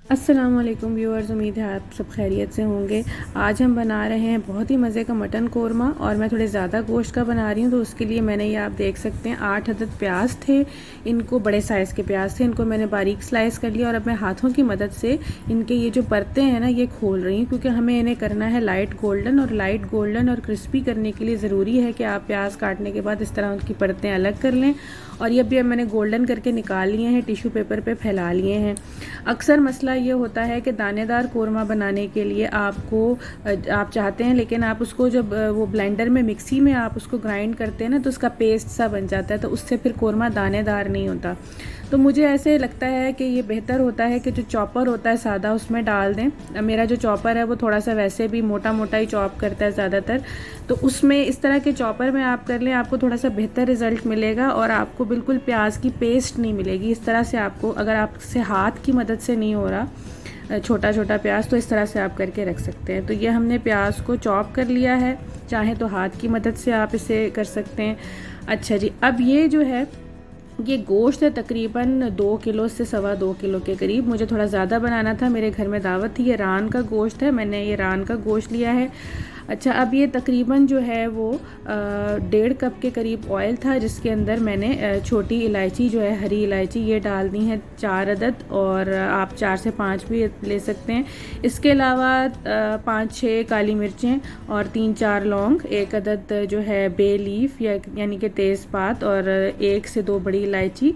अस्सलाम वालेकुम व्यूअर्स, उम्मीद है आप सब खैरियत से होंगे। आज हम बना रहे हैं बहुत ही मज़े का मटन कोरमा और मैं थोड़े ज़्यादा गोश्त का बना रही हूँ, तो उसके लिए मैंने ये आप देख सकते हैं 8 अदद प्याज थे। इनको बड़े साइज़ के प्याज थे, इनको मैंने बारीक स्लाइस कर लिया और अब मैं हाथों की मदद से इनके ये जो परतें हैं ना ये खोल रही हूँ, क्योंकि हमें इन्हें करना है लाइट गोल्डन और क्रिस्पी करने के लिए ज़रूरी है कि आप प्याज काटने के बाद इस तरह उनकी परतें अलग कर लें। और ये भी अब मैंने गोल्डन करके निकाल लिए हैं, टिश्यू पेपर पे फैला लिए हैं। अक्सर मसला ये होता है कि दानेदार कोरमा बनाने के लिए आप चाहते हैं, लेकिन आप उसको जब वो ब्लेंडर में मिक्सी में आप उसको ग्राइंड करते हैं ना तो उसका पेस्ट सा बन जाता है, तो उससे फिर कोरमा दानेदार नहीं होता। तो मुझे ऐसे लगता है कि ये बेहतर होता है कि जो चॉपर होता है सादा उसमें डाल दें। मेरा जो चॉपर है वो थोड़ा सा वैसे भी मोटा मोटा ही चॉप करता है ज़्यादातर, तो उसमें इस तरह के चॉपर में आप कर लें, आपको थोड़ा सा बेहतर रिज़ल्ट मिलेगा और आपको बिल्कुल प्याज की पेस्ट नहीं मिलेगी। इस तरह से आपको, अगर आपसे हाथ की मदद से नहीं हो रहा छोटा छोटा प्याज, तो इस तरह से आप करके रख सकते हैं। तो ये हमने प्याज को चॉप कर लिया है, चाहे तो हाथ की मदद से आप इसे कर सकते हैं। अच्छा जी, अब ये जो है ये गोश्त है तकरीबन 2 किलो से 2.25 किलो के करीब। मुझे थोड़ा ज़्यादा बनाना था, मेरे घर में दावत थी। ये रान का गोश्त है, मैंने ये रान का गोश्त लिया है। अच्छा, अब ये तकरीबन जो है वो 1.5 कप के करीब ऑयल था, जिसके अंदर मैंने छोटी इलायची जो है, हरी इलायची, ये डाल दी है 4 अदद, और आप 4 से 5 भी ले सकते हैं। इसके अलावा 5-6 काली मिर्चें और 3-4 लौंग, 1 अदद जो है बे लीफ यानी कि तेज़पात, और 1 से 2 बड़ी इलायची।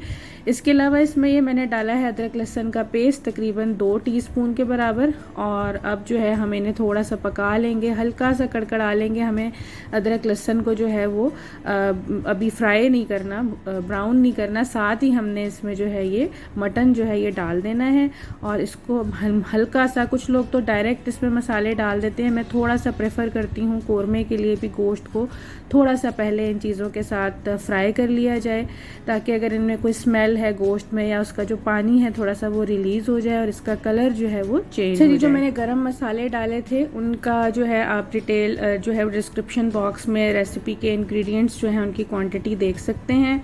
इसके अलावा इसमें ये मैंने डाला है अदरक लहसुन का पेस्ट तकरीबन 2 टीस्पून के बराबर। और अब जो है हम इन्हें थोड़ा सा पका लेंगे, हल्का सा कड़कड़ा लेंगे। हमें अदरक लहसुन को जो है वो अभी फ्राई नहीं करना, ब्राउन नहीं करना। साथ ही हमने इसमें जो है ये मटन जो है ये डाल देना है और इसको हल्का सा, कुछ लोग तो डायरेक्ट इसमें मसाले डाल देते हैं, मैं थोड़ा सा प्रेफर करती हूँ कोरमे के लिए भी गोश्त को थोड़ा सा पहले इन चीज़ों के साथ फ्राई कर लिया जाए, ताकि अगर इनमें कोई स्मेल है गोश्त में या उसका जो पानी है थोड़ा सा वो रिलीज़ हो जाए और इसका कलर जो है वो चेंज हो जाए। जो मैंने गरम मसाले डाले थे उनका जो है आप डिटेल जो है डिस्क्रिप्शन बॉक्स में रेसिपी के इंग्रेडिएंट्स जो है उनकी क्वांटिटी देख सकते हैं।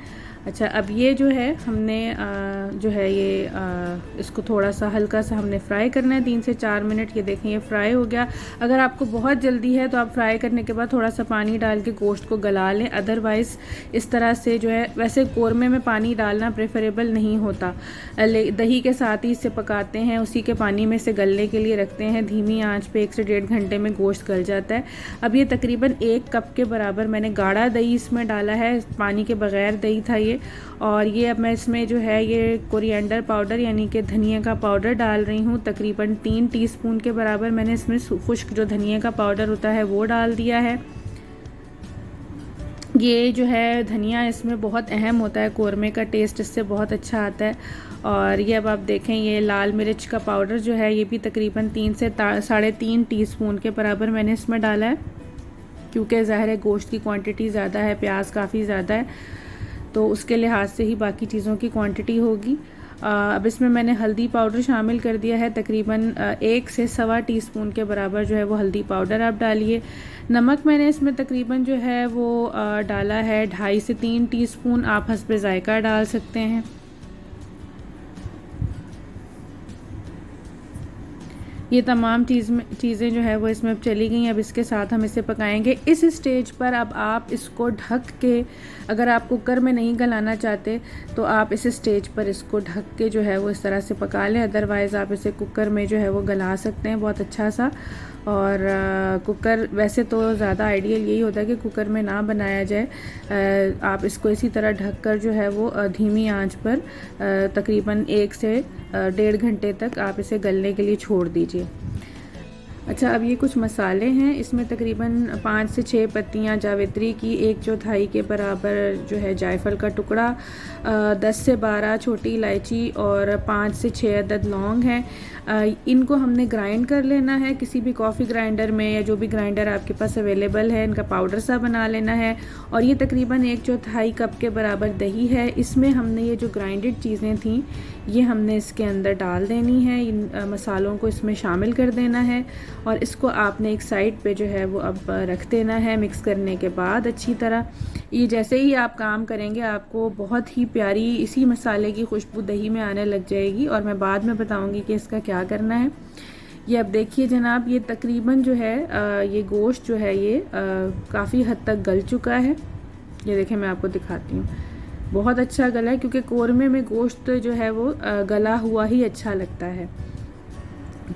अच्छा, अब ये जो है हमने जो है ये इसको थोड़ा सा हल्का सा हमने फ्राई करना है 3 से 4 मिनट। ये देखें ये फ्राई हो गया। अगर आपको बहुत जल्दी है तो आप फ्राई करने के बाद थोड़ा सा पानी डाल के गोश्त को गला लें, अदरवाइज़ इस तरह से जो है, वैसे कोरमे में पानी डालना प्रेफरेबल नहीं होता, दही के साथ ही इसे पकाते हैं, उसी के पानी में से गलने के लिए रखते हैं। धीमी आंच पे 1 से 1.5 घंटे में गोश्त गल जाता है। अब ये तकरीबन 1 कप के बराबर मैंने गाढ़ा दही इसमें डाला है, पानी के बगैर दही था ये। और ये अब मैं इसमें जो है ये कोरिएंडर पाउडर यानी कि धनिया का पाउडर डाल रही हूँ, तकरीबन 3 टीस्पून के बराबर मैंने इसमें खुश्क जो धनिया का पाउडर होता है वो डाल दिया है। ये जो है धनिया इसमें बहुत अहम होता है, कोरमे का टेस्ट इससे बहुत अच्छा आता है। और ये अब आप देखें ये लाल मिर्च का पाउडर जो है ये भी तकरीबन 3 से 3.5 टीस्पून के बराबर मैंने इसमें डाला है, क्योंकि ज़ाहिर है गोश्त की क्वांटिटी ज़्यादा है, प्याज काफ़ी ज़्यादा है, तो उसके लिहाज से ही बाकी चीज़ों की क्वांटिटी होगी। अब इसमें मैंने हल्दी पाउडर शामिल कर दिया है, तकरीबन 1 से 1.25 टीस्पून के बराबर जो है वो हल्दी पाउडर आप डालिए। नमक मैंने इसमें तकरीबन जो है वो डाला है 2.5 से 3 टीस्पून, आप हस्बे ज़ायका डाल सकते हैं। ये तमाम चीज़ें जो है वो इसमें अब चली गई। अब इसके साथ हम इसे पकाएंगे। इस स्टेज पर अब आप इसको ढक के, अगर आप कुकर में नहीं गलाना चाहते तो आप इस स्टेज पर इसको ढक के जो है वो इस तरह से पका लें, अदरवाइज़ आप इसे कुकर में जो है वो गला सकते हैं बहुत अच्छा सा। और कुकर वैसे तो ज़्यादा आइडियल यही होता है कि कुकर में ना बनाया जाए। आप इसको इसी तरह ढक कर जो है वो धीमी आंच पर तकरीबन 1 से 1.5 घंटे तक आप इसे गलने के लिए छोड़ दीजिए। अच्छा, अब ये कुछ मसाले हैं, इसमें तकरीबन 5 से 6 पत्तियां जावित्री की, 1/4 के बराबर जो है जायफल का टुकड़ा, 10 से 12 छोटी इलायची और 5 से 6 अदद लौंग हैं। इनको हमने ग्राइंड कर लेना है किसी भी कॉफ़ी ग्राइंडर में या जो भी ग्राइंडर आपके पास अवेलेबल है, इनका पाउडर सा बना लेना है। और ये तकरीबन 1/4 कप के बराबर दही है। इसमें हमने ये जो ग्राइंडेड चीज़ें थी ये हमने इसके अंदर डाल देनी है, इन मसालों को इसमें शामिल कर देना है और इसको आपने एक साइड पे जो है वो अब रख देना है मिक्स करने के बाद अच्छी तरह। ये जैसे ही आप काम करेंगे आपको बहुत ही प्यारी इसी मसाले की खुशबू दही में आने लग जाएगी और मैं बाद में बताऊंगी कि इसका क्या करना है। ये अब देखिए जनाब, ये तकरीबन जो है ये गोश्त जो है ये काफ़ी हद तक गल चुका है। ये देखें, मैं आपको दिखाती हूँ, बहुत अच्छा गला है क्योंकि कोरमे में गोश्त जो है वो गला हुआ ही अच्छा लगता है।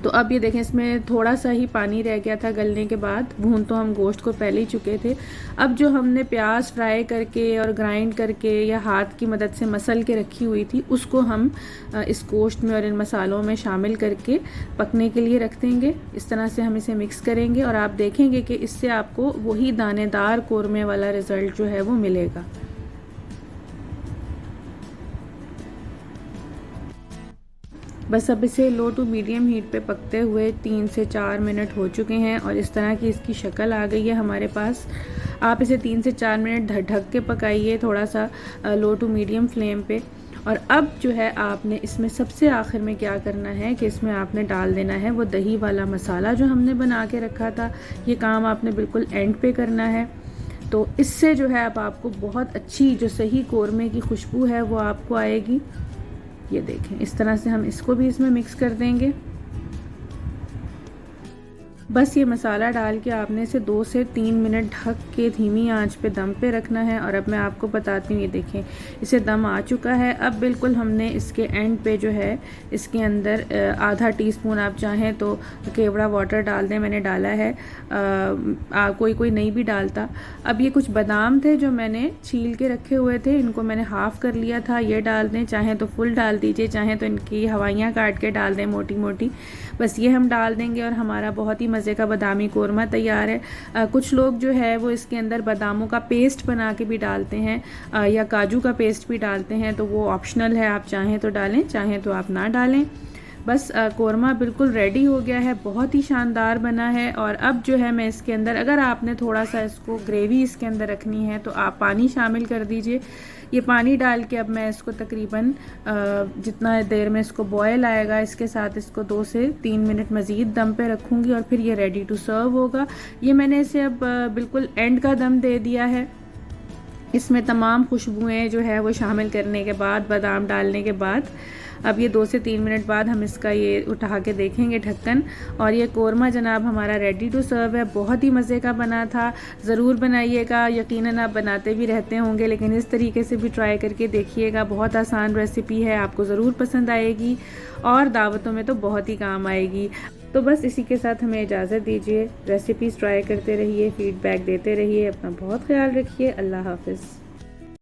तो अब ये देखें, इसमें थोड़ा सा ही पानी रह गया था गलने के बाद, भून तो हम गोश्त को पहले ही चुके थे। अब जो हमने प्याज फ्राई करके और ग्राइंड करके या हाथ की मदद से मसल के रखी हुई थी उसको हम इस गोश्त में और इन मसालों में शामिल करके पकने के लिए रख देंगे। इस तरह से हम इसे मिक्स करेंगे और आप देखेंगे कि इससे आपको वही दानेदार कोरमे वाला रिज़ल्ट जो है वो मिलेगा। बस अब इसे लो टू मीडियम हीट पे पकते हुए 3 से 4 मिनट हो चुके हैं और इस तरह की इसकी शक्ल आ गई है हमारे पास। आप इसे 3 से 4 मिनट ढक के पकाइए, थोड़ा सा लो टू मीडियम फ्लेम पे। और अब जो है आपने इसमें सबसे आखिर में क्या करना है कि इसमें आपने डाल देना है वो दही वाला मसाला जो हमने बना के रखा था। ये काम आपने बिल्कुल एंड पे करना है। तो इससे जो है अब आपको बहुत अच्छी जो सही कोरमे की खुशबू है वो आपको आएगी। ये देखें, इस तरह से हम इसको भी इसमें मिक्स कर देंगे। बस ये मसाला डाल के आपने इसे 2 से 3 मिनट ढक के धीमी आंच पे दम पे रखना है। और अब मैं आपको बताती हूँ, ये देखें इसे दम आ चुका है। अब बिल्कुल हमने इसके एंड पे जो है इसके अंदर आधा टीस्पून आप चाहें तो केवड़ा वाटर डाल दें, मैंने डाला है। कोई कोई नहीं भी डालता। अब ये कुछ बादाम थे जो मैंने छील के रखे हुए थे, इनको मैंने हाफ़ कर लिया था, ये डाल दें। चाहें तो फुल डाल दीजिए, चाहें तो इनकी हवाइयाँ काट के डाल दें मोटी मोटी। बस ये हम डाल देंगे और हमारा बहुत ही मज़े का बादामी कोरमा तैयार है। कुछ लोग जो है वो इसके अंदर बादामों का पेस्ट बना के भी डालते हैं या काजू का पेस्ट भी डालते हैं, तो वो ऑप्शनल है, आप चाहें तो डालें, चाहें तो आप ना डालें। बस कोरमा बिल्कुल रेडी हो गया है, बहुत ही शानदार बना है। और अब जो है मैं इसके अंदर, अगर आपने थोड़ा सा इसको ग्रेवी इसके अंदर रखनी है तो आप पानी शामिल कर दीजिए। ये पानी डाल के अब मैं इसको तकरीबन जितना देर में इसको बॉयल आएगा इसके साथ इसको 2 से 3 मिनट मज़ीद दम पे रखूँगी और फिर ये रेडी टू सर्व होगा। ये मैंने इसे अब बिल्कुल एंड का दम दे दिया है। इसमें तमाम खुशबुएं जो है वो शामिल करने के बाद, बादाम डालने के बाद, अब ये 2 से 3 मिनट बाद हम इसका ये उठा के देखेंगे ढक्कन, और ये कोरमा जनाब हमारा रेडी टू सर्व है। बहुत ही मज़े का बना था, ज़रूर बनाइएगा। यकीनन आप बनाते भी रहते होंगे, लेकिन इस तरीके से भी ट्राई करके देखिएगा। बहुत आसान रेसिपी है, आपको ज़रूर पसंद आएगी और दावतों में तो बहुत ही काम आएगी। तो बस इसी के साथ हमें इजाज़त दीजिए। रेसिपीज़ ट्राई करते रहिए, फ़ीडबैक देते रहिए, अपना बहुत ख्याल रखिए। अल्लाह हाफ़िज़।